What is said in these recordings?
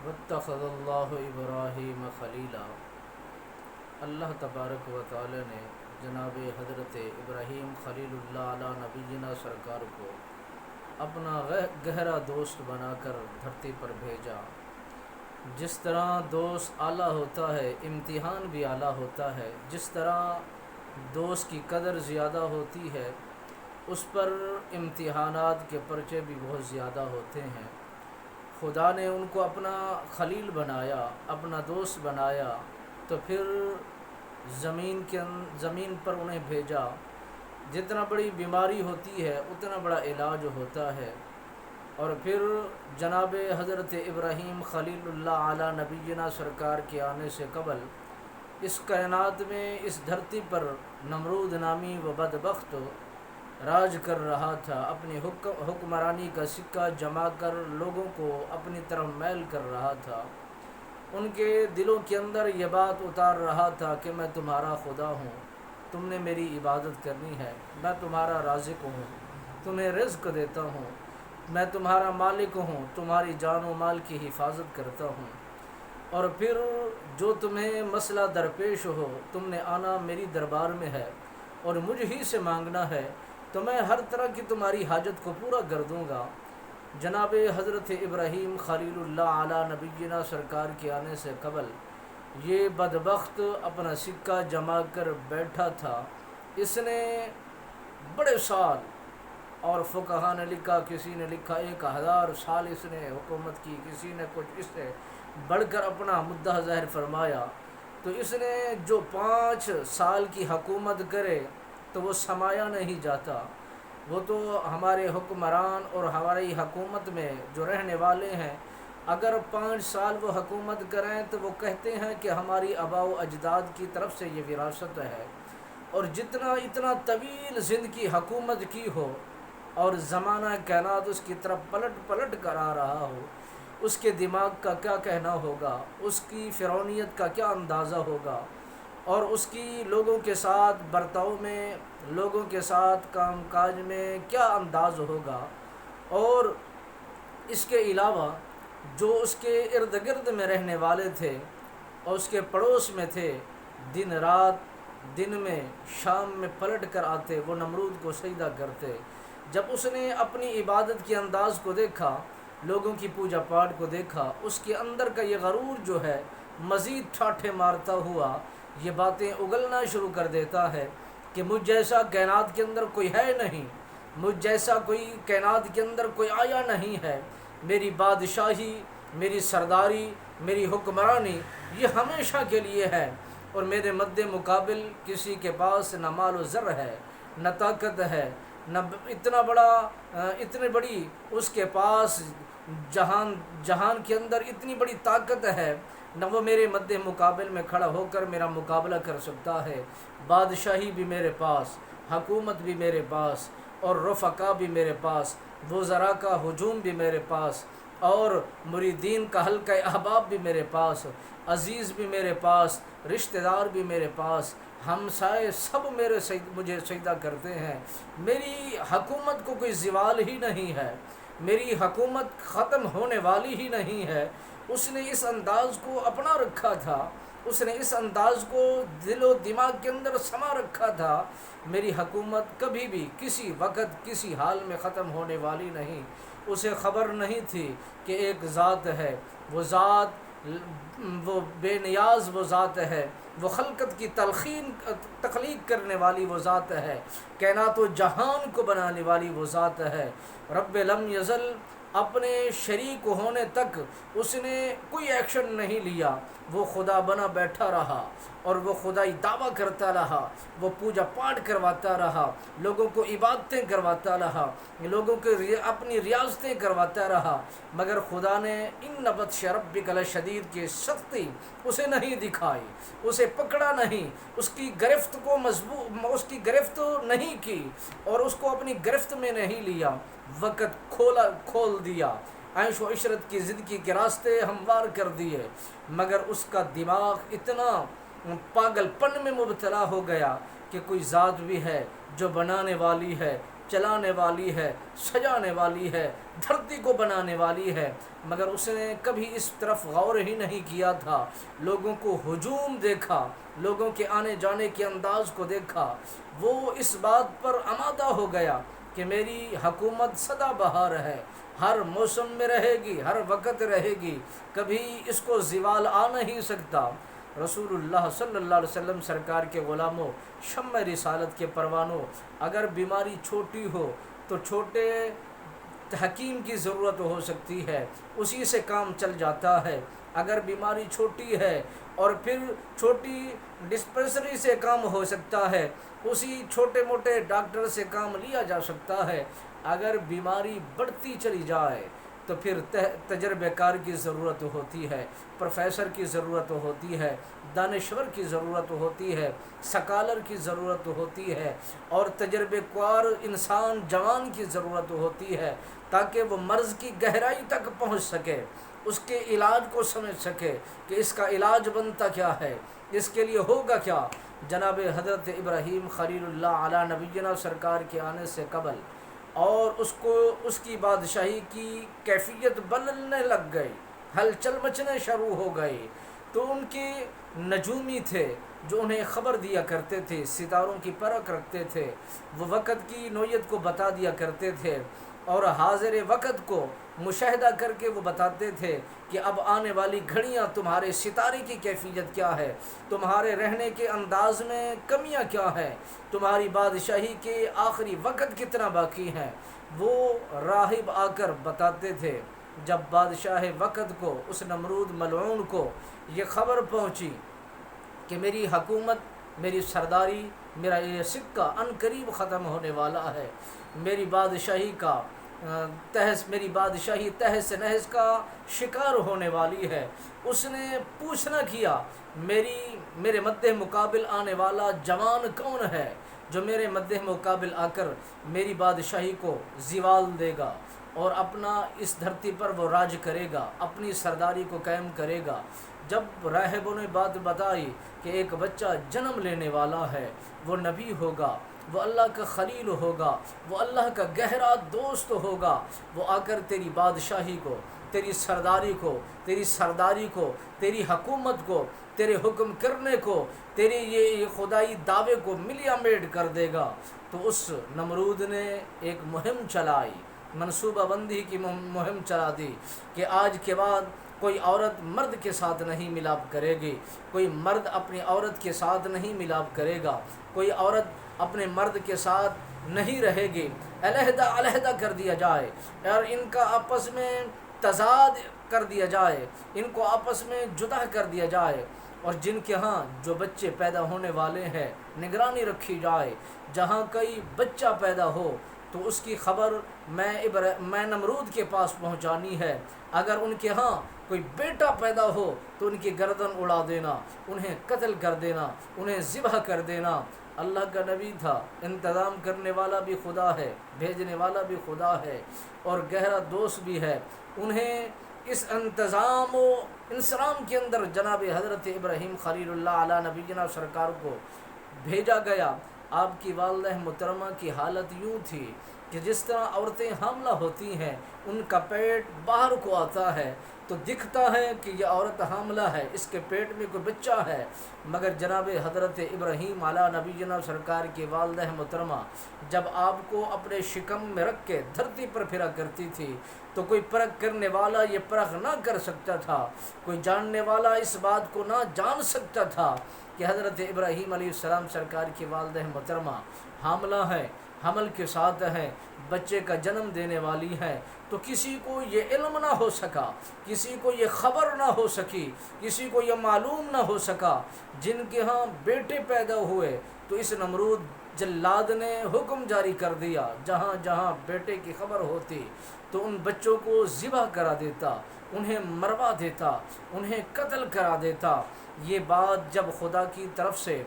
واتخذ اللہ ابراہیم خلیلا۔ اللہ تبارک و تعالی نے جناب حضرت ابراہیم خلیل اللہ علیہ نبینا سرکار کو اپنا گہرا دوست بنا کر دھرتی پر بھیجا۔ جس طرح دوست اعلیٰ ہوتا ہے، امتحان بھی اعلیٰ ہوتا ہے، جس طرح دوست کی قدر زیادہ ہوتی ہے اس پر امتحانات کے پرچے بھی بہت زیادہ ہوتے ہیں۔ خدا نے ان کو اپنا خلیل بنایا، اپنا دوست بنایا، تو پھر زمین پر انہیں بھیجا۔ جتنا بڑی بیماری ہوتی ہے اتنا بڑا علاج ہوتا ہے۔ اور پھر جناب حضرت ابراہیم خلیل اللہ علیہ نبینا سرکار کے آنے سے قبل اس کائنات میں، اس دھرتی پر نمرود نامی و بدبخت راج کر رہا تھا، اپنی حکمرانی کا سکہ جما کر لوگوں کو اپنی طرف میل کر رہا تھا۔ ان کے دلوں کے اندر یہ بات اتار رہا تھا کہ میں تمہارا خدا ہوں، تم نے میری عبادت کرنی ہے، میں تمہارا رازق ہوں، تمہیں رزق دیتا ہوں، میں تمہارا مالک ہوں، تمہاری جان و مال کی حفاظت کرتا ہوں۔ اور پھر جو تمہیں مسئلہ درپیش ہو، تم نے آنا میری دربار میں ہے اور مجھ ہی سے مانگنا ہے، تو میں ہر طرح کی تمہاری حاجت کو پورا کر دوں گا۔ جناب حضرت ابراہیم خلیل اللہ علیہ نبینا سرکار کے آنے سے قبل یہ بدبخت اپنا سکہ جما کر بیٹھا تھا۔ اس نے بڑے سال، اور فقہا نے لکھا، کسی نے لکھا 1000 سال اس نے حکومت کی، کسی نے کچھ اس سے بڑھ کر اپنا مدعا ظاہر فرمایا۔ تو اس نے جو 5 سال کی حکومت کرے تو وہ سمایا نہیں جاتا۔ وہ تو ہمارے حکمران اور ہماری حکومت میں جو رہنے والے ہیں، اگر 5 سال وہ حکومت کریں تو وہ کہتے ہیں کہ ہماری آباء و اجداد کی طرف سے یہ وراثت ہے۔ اور اتنا طویل زندگی حکومت کی ہو اور زمانہ کائنات اس کی طرف پلٹ کر آ رہا ہو، اس کے دماغ کا کیا کہنا ہوگا، اس کی فرعونیت کا کیا اندازہ ہوگا، اور اس کی لوگوں کے ساتھ برتاؤ میں، لوگوں کے ساتھ کام کاج میں کیا انداز ہوگا۔ اور اس کے علاوہ جو اس کے ارد گرد میں رہنے والے تھے اور اس کے پڑوس میں تھے، دن رات، دن میں شام میں پلٹ کر آتے، وہ نمرود کو سجدہ کرتے۔ جب اس نے اپنی عبادت کے انداز کو دیکھا، لوگوں کی پوجا پاٹ کو دیکھا، اس کے اندر کا یہ غرور جو ہے مزید ٹھاٹھے مارتا ہوا یہ باتیں اگلنا شروع کر دیتا ہے کہ مجھ جیسا کائنات کے اندر کوئی ہے نہیں، مجھ جیسا کوئی کائنات کے اندر کوئی آیا نہیں ہے، میری بادشاہی، میری سرداری، میری حکمرانی یہ ہمیشہ کے لیے ہے، اور میرے مد مقابل کسی کے پاس نہ مال و زر ہے، نہ طاقت ہے، نہ اتنی بڑی اس کے پاس جہان کے اندر اتنی بڑی طاقت ہے، نہ وہ میرے مد مقابل میں کھڑا ہو کر میرا مقابلہ کر سکتا ہے۔ بادشاہی بھی میرے پاس، حکومت بھی میرے پاس، اور رفقا بھی میرے پاس، وزراء کا ہجوم بھی میرے پاس، اور مریدین کا حلقہ احباب بھی میرے پاس، عزیز بھی میرے پاس، رشتہ دار بھی میرے پاس، ہمسائے سب مجھے سجدہ کرتے ہیں۔ میری حکومت کو کوئی زوال ہی نہیں ہے، میری حکومت ختم ہونے والی ہی نہیں ہے۔ اس نے اس انداز کو اپنا رکھا تھا، اس نے اس انداز کو دل و دماغ کے اندر سما رکھا تھا، میری حکومت کبھی بھی کسی وقت کسی حال میں ختم ہونے والی نہیں۔ اسے خبر نہیں تھی کہ ایک ذات ہے، وہ ذات، وہ بے نیاز وہ ذات ہے، وہ خلقت کی تخلیق کرنے والی وہ ذات ہے، کائنات و جہان کو بنانے والی وہ ذات ہے۔ رب لم یزل، اپنے شریک ہونے تک اس نے کوئی ایکشن نہیں لیا، وہ خدا بنا بیٹھا رہا اور وہ خدائی دعویٰ کرتا رہا، وہ پوجا پاٹ کرواتا رہا، لوگوں کو عبادتیں کرواتا رہا، لوگوں کو اپنی ریاضتیں کرواتا رہا، مگر خدا نے ان بطش ربک لشدید کی سختی اسے نہیں دکھائی، اسے پکڑا نہیں، اس کی گرفت نہیں کی اور اس کو اپنی گرفت میں نہیں لیا۔ وقت کھول دیا، عیش و عشرت کی زندگی کے راستے ہموار کر دیے، مگر اس کا دماغ اتنا پاگل پن میں مبتلا ہو گیا کہ کوئی ذات بھی ہے جو بنانے والی ہے، چلانے والی ہے، سجانے والی ہے، دھرتی کو بنانے والی ہے، مگر اس نے کبھی اس طرف غور ہی نہیں کیا تھا۔ لوگوں کو ہجوم دیکھا، لوگوں کے آنے جانے کے انداز کو دیکھا، وہ اس بات پر آمادہ ہو گیا کہ میری حکومت سدا بہار ہے، ہر موسم میں رہے گی، ہر وقت رہے گی، کبھی اس کو زوال آ نہیں سکتا۔ رسول اللہ صلی اللہ علیہ وسلم سرکار کے غلاموں، شمع رسالت کے پروانوں، اگر بیماری چھوٹی ہو تو چھوٹے حکیم کی ضرورت ہو سکتی ہے، اسی سے کام چل جاتا ہے۔ اگر بیماری چھوٹی ہے اور پھر چھوٹی ڈسپنسری سے کام ہو سکتا ہے، اسی چھوٹے موٹے ڈاکٹر سے کام لیا جا سکتا ہے۔ اگر بیماری بڑھتی چلی جائے تو پھر تجربہ کار کی ضرورت ہوتی ہے، پروفیسر کی ضرورت ہوتی ہے، دانشور کی ضرورت ہوتی ہے، سکالر کی ضرورت ہوتی ہے، اور تجربہ کار انسان جوان کی ضرورت ہوتی ہے، تاکہ وہ مرض کی گہرائی تک پہنچ سکے، اس کے علاج کو سمجھ سکے کہ اس کا علاج بنتا کیا ہے، اس کے لیے ہوگا کیا۔ جناب حضرت ابراہیم خلیل اللہ علی نبینا سرکار کے آنے سے قبل اور اس کی بادشاہی کی کیفیت بدلنے لگ گئی، ہلچل مچنے شروع ہو گئی، تو ان کے نجومی تھے جو انہیں خبر دیا کرتے تھے، ستاروں کی پرکھ رکھتے تھے، وہ وقت کی نوعیت کو بتا دیا کرتے تھے، اور حاضر وقت کو مشاہدہ کر کے وہ بتاتے تھے کہ اب آنے والی گھڑیاں تمہارے ستارے کی کیفیت کیا ہے، تمہارے رہنے کے انداز میں کمیاں کیا ہیں، تمہاری بادشاہی کے آخری وقت کتنا باقی ہیں، وہ راہب آ کر بتاتے تھے۔ جب بادشاہ وقت کو، اس نمرود ملعون کو یہ خبر پہنچی کہ میری حکومت، میری سرداری، میرا یہ سکہ ان قریب ختم ہونے والا ہے، میری بادشاہی تہس نہس کا شکار ہونے والی ہے، اس نے پوچھنا کیا میرے مد مقابل آنے والا جوان کون ہے جو میرے مد مقابل آ کر میری بادشاہی کو زوال دے گا اور اپنا اس دھرتی پر وہ راج کرے گا، اپنی سرداری کو قائم کرے گا۔ جب راہبوں نے بات بتائی کہ ایک بچہ جنم لینے والا ہے، وہ نبی ہوگا، وہ اللہ کا خلیل ہوگا، وہ اللہ کا گہرا دوست ہوگا، وہ آ کر تیری بادشاہی کو، تیری سرداری کو، تیری حکومت کو، تیرے حکم کرنے کو، تیرے یہ خدائی دعوے کو ملیا میٹ کر دے گا۔ تو اس نمرود نے ایک مہم چلائی، منصوبہ بندی کی مہم چلا دی کہ آج کے بعد کوئی عورت مرد کے ساتھ نہیں ملاپ کرے گی، کوئی مرد اپنی عورت کے ساتھ نہیں ملاپ کرے گا، کوئی عورت اپنے مرد کے ساتھ نہیں رہے گی، علیحدہ کر دیا جائے اور ان کا آپس میں تضاد کر دیا جائے، ان کو آپس میں جدا کر دیا جائے، اور جن کے ہاں جو بچے پیدا ہونے والے ہیں نگرانی رکھی جائے، جہاں کوئی بچہ پیدا ہو تو اس کی خبر میں نمرود کے پاس پہنچانی ہے، اگر ان کے ہاں کوئی بیٹا پیدا ہو تو ان کی گردن اڑا دینا، انہیں قتل کر دینا، انہیں ذبح کر دینا۔ اللہ کا نبی تھا، انتظام کرنے والا بھی خدا ہے، بھیجنے والا بھی خدا ہے، اور گہرا دوست بھی ہے۔ انہیں اس انتظام و انصرام کے اندر جناب حضرت ابراہیم خلیل اللہ علی نبینا سرکار کو بھیجا گیا۔ آپ کی والدہ محترمہ کی حالت یوں تھی کہ جس طرح عورتیں حاملہ ہوتی ہیں، ان کا پیٹ باہر کو آتا ہے تو دکھتا ہے کہ یہ عورت حاملہ ہے، اس کے پیٹ میں کوئی بچہ ہے، مگر جناب حضرت ابراہیم علی نبینا سرکار کی والدہ محترمہ جب آپ کو اپنے شکم میں رکھ کے دھرتی پر پھرا کرتی تھی تو کوئی پرکھ کرنے والا یہ پرکھ نہ کر سکتا تھا، کوئی جاننے والا اس بات کو نہ جان سکتا تھا کہ حضرت ابراہیم علیہ السلام سرکار کی والدہ محترمہ حاملہ ہیں، حمل کے ساتھ ہیں، بچے کا جنم دینے والی ہیں۔ تو کسی کو یہ علم نہ ہو سکا، کسی کو یہ خبر نہ ہو سکی، کسی کو یہ معلوم نہ ہو سکا۔ جن کے ہاں بیٹے پیدا ہوئے تو اس نمرود جلاد نے حکم جاری کر دیا، جہاں جہاں بیٹے کی خبر ہوتی تو ان بچوں کو ذبح کرا دیتا، انہیں مروا دیتا، انہیں قتل کرا دیتا۔ یہ بات جب خدا کی طرف سے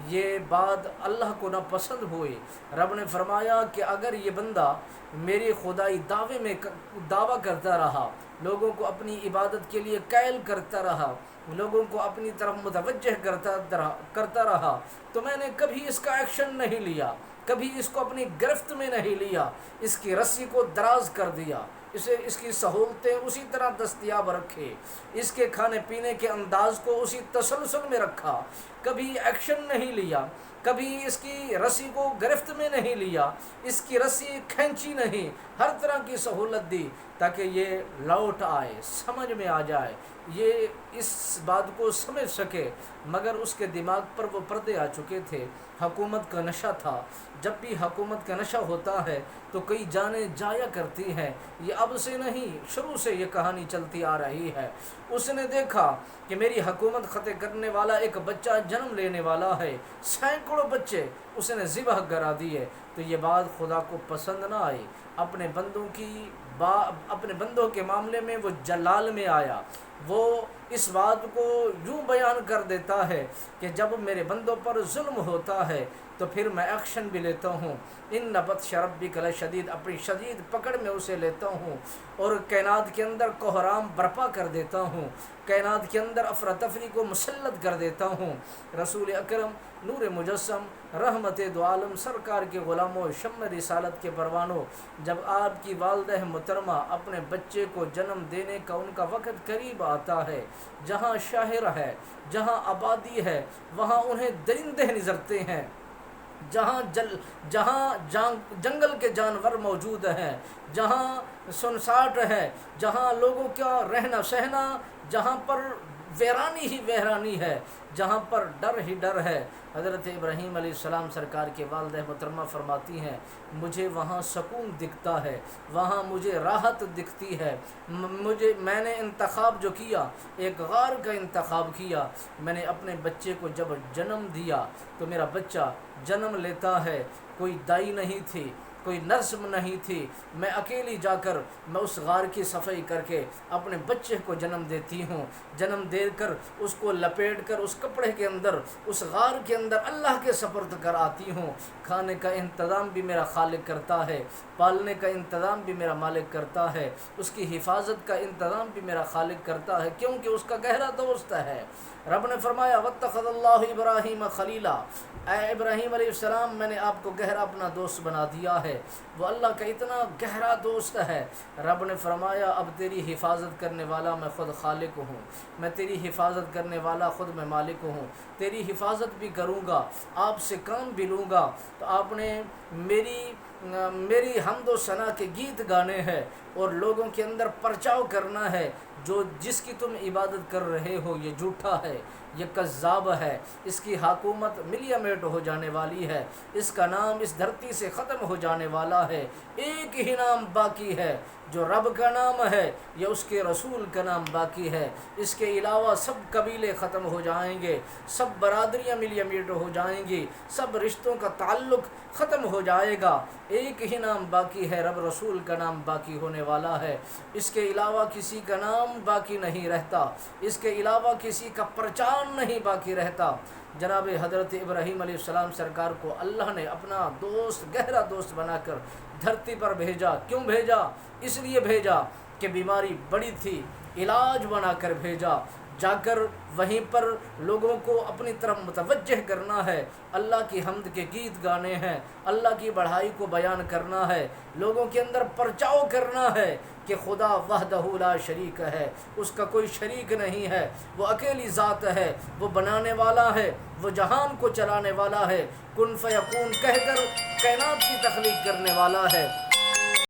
یہ بات اللہ کو نہ پسند ہوئی، رب نے فرمایا کہ اگر یہ بندہ میری خدائی دعویٰ کرتا رہا، لوگوں کو اپنی عبادت کے لیے قائل کرتا رہا، لوگوں کو اپنی طرف متوجہ کرتا رہا، تو میں نے کبھی اس کا ایکشن نہیں لیا، کبھی اس کو اپنی گرفت میں نہیں لیا، اس کی رسی کو دراز کر دیا، اس کی سہولتیں اسی طرح دستیاب رکھے، اس کے کھانے پینے کے انداز کو اسی تسلسل میں رکھا، کبھی ایکشن نہیں لیا، کبھی اس کی رسی کو گرفت میں نہیں لیا، اس کی رسی کھینچی نہیں، ہر طرح کی سہولت دی تاکہ یہ لوٹ آئے، سمجھ میں آ جائے، یہ اس بات کو سمجھ سکے، مگر اس کے دماغ پر وہ پردے آ چکے تھے، حکومت کا نشہ تھا۔ جب بھی حکومت کا نشہ ہوتا ہے تو کئی جانیں جایا کرتی ہیں، یہ اب سے نہیں، شروع سے یہ کہانی چلتی آ رہی ہے۔ اس نے دیکھا کہ میری حکومت فتح کرنے والا ایک بچہ جنم لینے والا ہے، سینکڑوں بچے اس نے ذبح کرا دیے، تو یہ بات خدا کو پسند نہ آئی۔ اپنے بندوں کے معاملے میں وہ جلال میں آیا، وہ اس بات کو یوں بیان کر دیتا ہے کہ جب میرے بندوں پر ظلم ہوتا ہے تو پھر میں ایکشن بھی لیتا ہوں، ان بطش ربک لشدید، اپنی شدید پکڑ میں اسے لیتا ہوں اور کائنات کے اندر کوہرام برپا کر دیتا ہوں، کائنات کے اندر افراتفری کو مسلط کر دیتا ہوں۔ رسول اکرم نور مجسم رحمت دو عالم سرکار کے غلاموں، شمع رسالت کے پروانوں، جب آپ کی والدہ محترمہ اپنے بچے کو جنم دینے کا ان کا وقت قریب آتا ہے، جہاں شاہر ہے، جہاں آبادی ہے، وہاں انہیں درندے نظرتے ہیں، جہاں جنگل کے جانور موجود ہیں، جہاں سنساٹ ہے، جہاں لوگوں کا رہنا سہنا، جہاں پر ویرانی ہی ویرانی ہے، جہاں پر ڈر ہی ڈر ہے۔ حضرت ابراہیم علیہ السلام سرکار کے والدہ محترمہ فرماتی ہیں، مجھے وہاں سکون دکھتا ہے، وہاں مجھے راحت دکھتی ہے، میں نے انتخاب جو کیا، ایک غار کا انتخاب کیا، میں نے اپنے بچے کو جب جنم دیا تو میرا بچہ جنم لیتا ہے، کوئی دائی نہیں تھی، کوئی نرس نہیں تھی، میں اکیلی جا کر میں اس غار کی صفائی کر کے اپنے بچے کو جنم دیتی ہوں، جنم دے کر اس کو لپیٹ کر اس کپڑے کے اندر اس غار کے اندر اللہ کے سپرد کر آتی ہوں۔ کھانے کا انتظام بھی میرا خالق کرتا ہے، پالنے کا انتظام بھی میرا مالک کرتا ہے، اس کی حفاظت کا انتظام بھی میرا خالق کرتا ہے، کیونکہ اس کا گہرا دوست ہے۔ رب نے فرمایا واتخذ اللہ ابراہیم خلیلا، اے ابراہیم علیہ السلام میں نے آپ کو گہرا اپنا دوست بنا دیا ہے، وہ اللہ کا اتنا گہرا دوست ہے۔ رب نے فرمایا اب تیری حفاظت کرنے والا میں خود خالق ہوں، میں تیری حفاظت کرنے والا خود میں مالک ہوں، تیری حفاظت بھی کروں گا، آپ سے کام بھی لوں گا۔ تو آپ نے میری حمد و ثنا کے گیت گانے ہیں اور لوگوں کے اندر پرچاؤ کرنا ہے، جس کی تم عبادت کر رہے ہو یہ جھوٹا ہے، یہ کذاب ہے، اس کی حکومت ملیا میٹ ہو جانے والی ہے، اس کا نام اس دھرتی سے ختم ہو جانے والا ہے، ایک ہی نام باقی ہے جو رب کا نام ہے یا اس کے رسول کا نام باقی ہے، اس کے علاوہ سب قبیلے ختم ہو جائیں گے، سب برادریاں ملیا میٹ ہو جائیں گی، سب رشتوں کا تعلق ختم ہو جائے گا، ایک ہی نام باقی ہے، رب رسول کا نام باقی ہونے والا ہے، اس کے علاوہ کسی کا نام باقی نہیں رہتا، اس کے علاوہ کسی کا پرچان نہیں باقی رہتا۔ جناب حضرت ابراہیم علیہ السلام سرکار کو اللہ نے اپنا دوست، گہرا دوست بنا کر دھرتی پر بھیجا۔ کیوں بھیجا؟ اس لیے بھیجا کہ بیماری بڑی تھی، علاج بنا کر بھیجا، جا کر وہیں پر لوگوں کو اپنی طرف متوجہ کرنا ہے، اللہ کی حمد کے گیت گانے ہیں، اللہ کی بڑائی کو بیان کرنا ہے، لوگوں کے اندر پرچاؤ کرنا ہے کہ خدا وحدہ لا شریک ہے، اس کا کوئی شریک نہیں ہے، وہ اکیلی ذات ہے، وہ بنانے والا ہے، وہ جہان کو چلانے والا ہے، کن فیکون کہہ کر کائنات کی تخلیق کرنے والا ہے۔